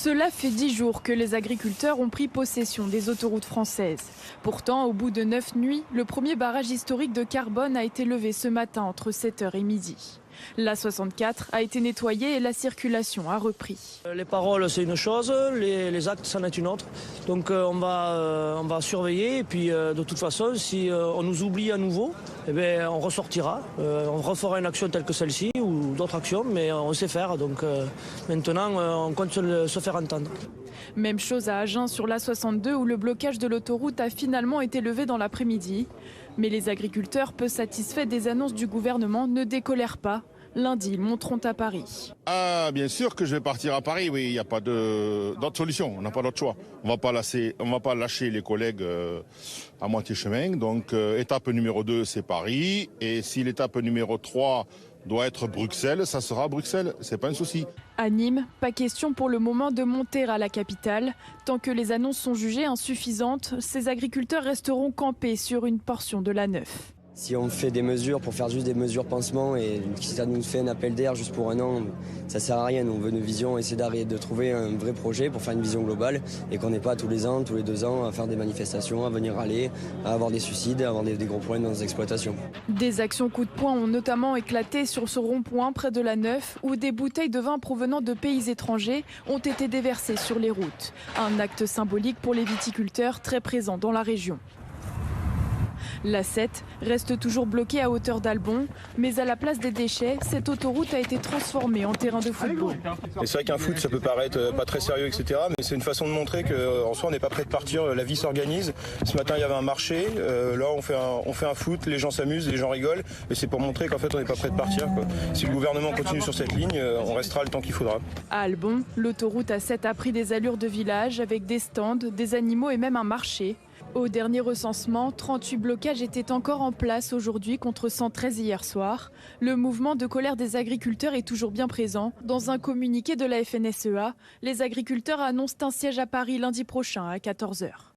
Cela fait 10 jours que les agriculteurs ont pris possession des autoroutes françaises. Pourtant, au bout de 9 nuits, le premier barrage historique de carbone a été levé ce matin entre 7h et midi. L'A64 a été nettoyée et la circulation a repris. Les paroles, c'est une chose, les actes, c'en est une autre. Donc on va surveiller et puis de toute façon, si on nous oublie à nouveau, eh bien, on ressortira. On refera une action telle que celle-ci ou d'autres actions, mais on sait faire. Donc maintenant, on compte se faire entendre. Même chose à Agen sur l'A62 où le blocage de l'autoroute a finalement été levé dans l'après-midi. Mais les agriculteurs, peu satisfaits des annonces du gouvernement, ne décolèrent pas. Lundi, ils monteront à Paris. Ah, bien sûr que je vais partir à Paris, oui, il n'y a pas d'autre solution, on n'a pas d'autre choix. On ne va pas lâcher les collègues à moitié chemin. Donc, étape numéro 2, c'est Paris. Et si l'étape numéro 3 doit être Bruxelles, ça sera Bruxelles, c'est pas un souci. À Nîmes, pas question pour le moment de monter à la capitale. Tant que les annonces sont jugées insuffisantes, ces agriculteurs resteront campés sur une portion de l'A9. Si on fait des mesures pour faire juste des mesures pansement et si ça nous fait un appel d'air juste pour un an, ça sert à rien. On veut une vision, essayer de trouver un vrai projet pour faire une vision globale et qu'on n'ait pas tous les ans, tous les 2 ans à faire des manifestations, à venir râler, à avoir des suicides, à avoir des gros problèmes dans nos exploitations. Des actions coup de poing ont notamment éclaté sur ce rond-point près de l'A9 où des bouteilles de vin provenant de pays étrangers ont été déversées sur les routes. Un acte symbolique pour les viticulteurs très présents dans la région. L'A7 reste toujours bloquée à hauteur d'Albon, mais à la place des déchets, cette autoroute a été transformée en terrain de football. Et c'est vrai qu'un foot, ça peut paraître pas très sérieux, etc. Mais c'est une façon de montrer qu'en soi, on n'est pas prêt de partir. La vie s'organise. Ce matin, il y avait un marché. Là, on fait un foot, les gens s'amusent, les gens rigolent. Et c'est pour montrer qu'en fait, on n'est pas prêt de partir, quoi. Si le gouvernement continue sur cette ligne, on restera le temps qu'il faudra. À Albon, l'autoroute A7 a pris des allures de village avec des stands, des animaux et même un marché. Au dernier recensement, 38 blocages étaient encore en place aujourd'hui contre 113 hier soir. Le mouvement de colère des agriculteurs est toujours bien présent. Dans un communiqué de la FNSEA, les agriculteurs annoncent un siège à Paris lundi prochain à 14h.